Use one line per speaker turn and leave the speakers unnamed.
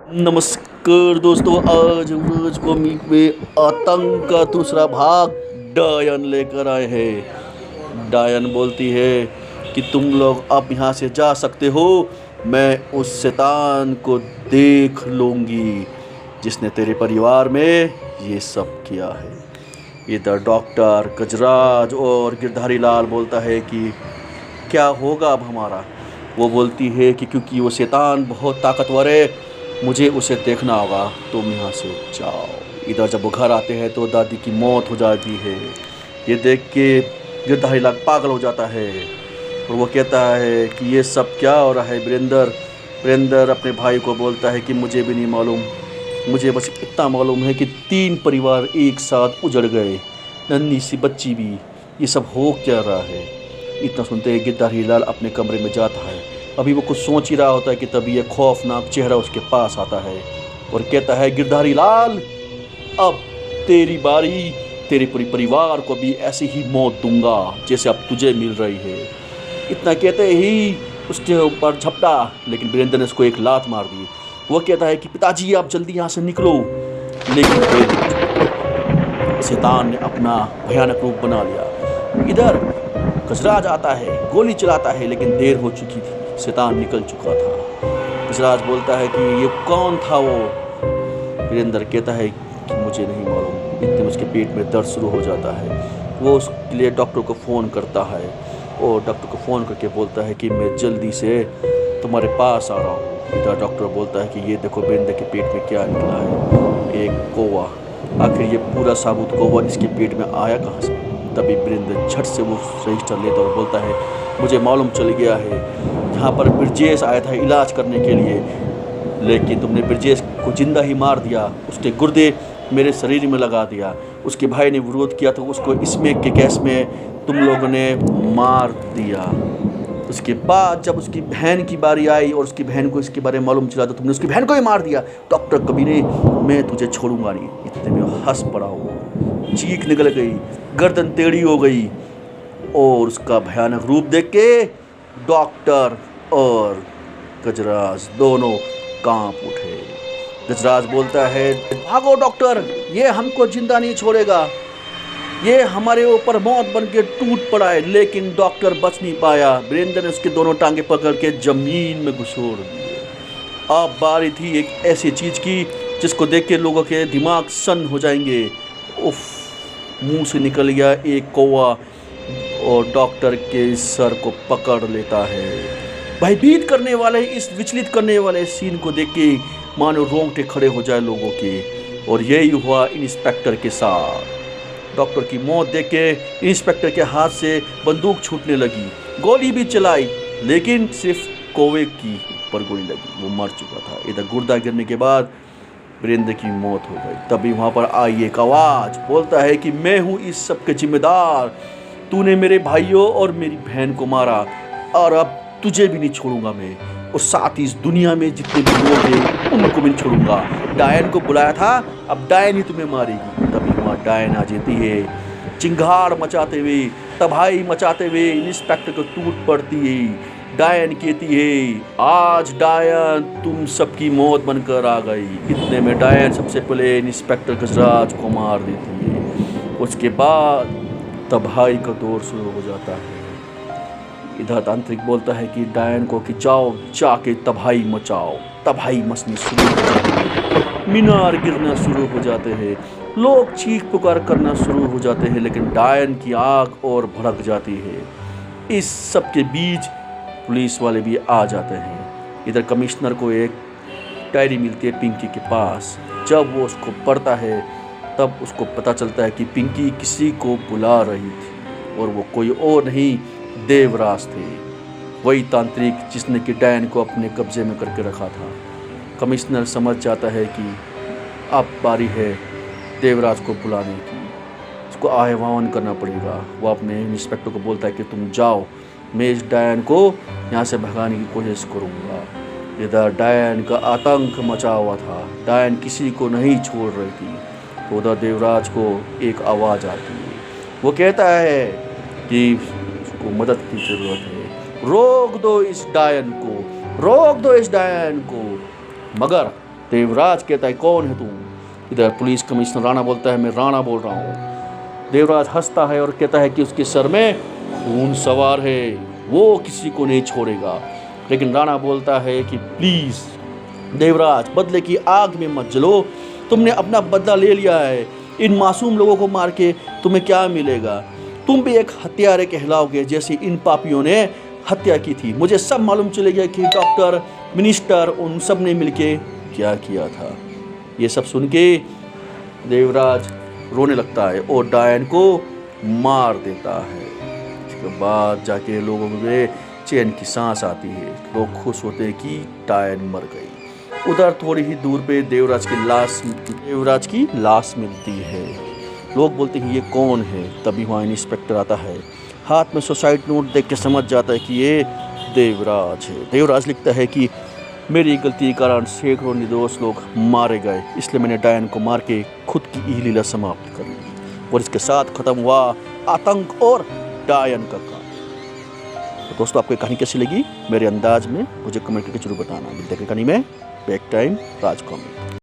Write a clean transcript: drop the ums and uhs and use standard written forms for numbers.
नमस्कार दोस्तों, आज हम रोज कॉमिक में आतंक का दूसरा भाग डायन लेकर आए हैं। डायन बोलती है कि तुम लोग अब यहाँ से जा सकते हो, मैं उस शैतान को देख लूँगी जिसने तेरे परिवार में ये सब किया है। इधर डॉक्टर गजराज और गिरधारी लाल बोलता है कि क्या होगा अब हमारा। वो बोलती है कि क्योंकि वो शैतान बहुत ताकतवर है, मुझे उसे देखना होगा, तुम यहाँ से जाओ। इधर जब वो घर आते हैं तो दादी की मौत हो जाती है। ये देख के गिरधारी लाल पागल हो जाता है और वो कहता है कि ये सब क्या हो रहा है। वीरेंद्र अपने भाई को बोलता है कि मुझे भी नहीं मालूम, मुझे बस इतना मालूम है कि 3 परिवार एक साथ उजड़ गए, नन्ही सी बच्ची भी। ये सब हो क्या रहा है। इतना सुनते ही गिरधारी लाल अपने कमरे में जाता है। अभी वो कुछ सोच ही रहा होता है कि तभी यह खौफनाक चेहरा उसके पास आता है और कहता है, गिरधारी लाल अब तेरी बारी, तेरे पूरे परिवार को भी ऐसी ही मौत दूंगा जैसे अब तुझे मिल रही है। इतना कहते ही उसके ऊपर झपटा, लेकिन वीरेंद्र ने उसको एक लात मार दी। वो कहता है कि पिताजी आप जल्दी यहाँ से निकलो, लेकिन शैतान ने अपना भयानक रूप बना लिया। इधर गजराज आता है, गोली चलाता है, लेकिन देर हो चुकी थी, शैतान निकल चुका था। गजराज बोलता है कि ये कौन था वो। वीरेंद्र कहता है कि मुझे नहीं मालूम। इतने में उसके पेट में दर्द शुरू हो जाता है। वो उसके लिए डॉक्टर को फ़ोन करता है और डॉक्टर को फ़ोन करके बोलता है कि मैं जल्दी से तुम्हारे पास आ रहा हूँ। इधर डॉक्टर बोलता है कि ये देखो वीरेंद्र के पेट में क्या निकला है, एक कौवा। आखिर ये पूरा साबुत कौवा इसके पेट में आया कहाँ से। तभी वीरेंद्र झट से वो रजिस्टर लेता और बोलता है, मुझे मालूम चल गया है, यहाँ पर ब्रजेश आया था इलाज करने के लिए, लेकिन तुमने ब्रजेश को जिंदा ही मार दिया, उसके गुर्दे मेरे शरीर में लगा दिया। उसके भाई ने विरोध किया तो उसको इसमें के गैस में तुम लोगों ने मार दिया। उसके बाद जब उसकी बहन की बारी आई और उसकी बहन को इसके बारे में मालूम चला तो तुमने उसकी बहन को ही मार दिया। डॉक्टर कबीरे, मैं तुझे छोड़ूंगा नहीं। इतने में हंस पड़ा हो, चीख निकल गई, गर्दन टेढ़ी हो गई और उसका भयानक रूप देख के डॉक्टर और गजराज दोनों कांप उठे। गजराज बोलता है, भागो डॉक्टर, ये हमको जिंदा नहीं छोड़ेगा, ये हमारे ऊपर मौत बन के टूट पड़ा है। लेकिन डॉक्टर बच नहीं पाया। वीरेंद्र ने उसके दोनों टांगे पकड़ के जमीन में घुसोड़ दिए। अब बारी थी एक ऐसी चीज की जिसको देख के लोगों के दिमाग सन्न हो जाएंगे। उफ, मुंह से निकल गया एक कौवा और डॉक्टर के सर को पकड़ लेता है। भयभीत करने वाले, इस विचलित करने वाले सीन को देख के मानो रोंगटे खड़े हो जाए लोगों के। और यही हुआ इंस्पेक्टर के साथ। डॉक्टर की मौत देख के इंस्पेक्टर के हाथ से बंदूक छूटने लगी, गोली भी चलाई, लेकिन सिर्फ कौवे की ऊपर गोली लगी, वो मर चुका था। इधर गुर्दा गिरने के बाद वीरेंद्र की मौत हो गई। तभी वहाँ पर आई एक आवाज़, बोलता है कि मैं हूँ इस सब के जिम्मेदार, तूने मेरे भाइयों और मेरी बहन को मारा और अब तुझे भी नहीं छोड़ूंगा मैं, और साथ ही इस दुनिया में जितने भी लोग हैं उनको भी नहीं छोड़ूंगा। डायन को बुलाया था, अब डायन ही तुम्हें मारेगी। तभी वहाँ डायन आ जाती है, चिंगाड़ मचाते हुए, तबाही मचाते हुए इंस्पेक्टर को टूट पड़ती है। डायन कहती है, आज डायन तुम सबकी मौत बनकर आ गई। इतने में डायन सबसे पहले इंस्पेक्टर गजराज को मार देती है। उसके बाद तबाही का दौर शुरू हो जाता है। इधर तांत्रिक बोलता है कि डायन को कि जाओ जाके तबाही मचाओ। तबाही मचनी शुरू हो जाती है, मीनार गिरना शुरू हो जाते हैं, लोग चीख पुकार करना शुरू हो जाते हैं, लेकिन डायन की आग और भड़क जाती है। इस सब के बीच पुलिस वाले भी आ जाते हैं। इधर कमिश्नर को एक डायरी मिलती है पिंकी के पास। जब वो उसको पढ़ता है तब उसको पता चलता है कि पिंकी किसी को बुला रही थी और वो कोई और नहीं, देवराज थे, वही तांत्रिक जिसने कि डायन को अपने कब्जे में करके रखा था। कमिश्नर समझ जाता है कि अब बारी है देवराज को बुलाने की, उसको आह्वान करना पड़ेगा। वो अपने इंस्पेक्टर को बोलता है कि तुम जाओ, मैं इस डायन को यहाँ से भगाने की कोशिश करूँगा। इधर डायन का आतंक मचा हुआ था, डायन किसी को नहीं छोड़ रही थी। तो उधर देवराज को एक आवाज़ आती है, वो कहता है कि उसको मदद की ज़रूरत है, रोक दो इस डायन को, रोक दो इस डायन को। मगर देवराज कहता है कौन है तू? इधर पुलिस कमिश्नर राणा बोलता है मैं राणा बोल रहा हूँ। देवराज हंसता है और कहता है कि उसके सर में खून सवार है, वो किसी को नहीं छोड़ेगा। लेकिन राणा बोलता है कि प्लीज़ देवराज बदले की आग में मत जलो, तुमने अपना बदला ले लिया है, इन मासूम लोगों को मार के तुम्हें क्या मिलेगा? तुम भी एक हत्यारे कहलाओगे जैसे इन पापियों ने हत्या की थी। मुझे सब मालूम चले गया कि डॉक्टर, मिनिस्टर, उन सब ने मिलके क्या किया था। ये सब सुन के देवराज रोने लगता है और डायन को मार देता है। इसके बाद जाके लोगों में चैन की सांस आती है, लोग खुश होते हैं कि डायन मर गई। उधर थोड़ी ही दूर पे देवराज की लाश मिलती है। लोग बोलते हैं ये कौन है? तभी वहाँ इंस्पेक्टर आता है, हाथ में सुसाइड नोट देख के समझ जाता है कि ये देवराज है। देवराज लिखता है कि मेरी गलती के कारण सैकड़ों निर्दोष लोग मारे गए, इसलिए मैंने डायन को मार के खुद की ही लीला समाप्त कर दी। और इसके साथ खत्म हुआ आतंक और डायन का काम। तो दोस्तों आपको कहानी कैसी लगी मेरे अंदाज में मुझे कमेंट करके जरूर बताना। मिलते हैं कहानी में बैक टाइम राज कॉमिक।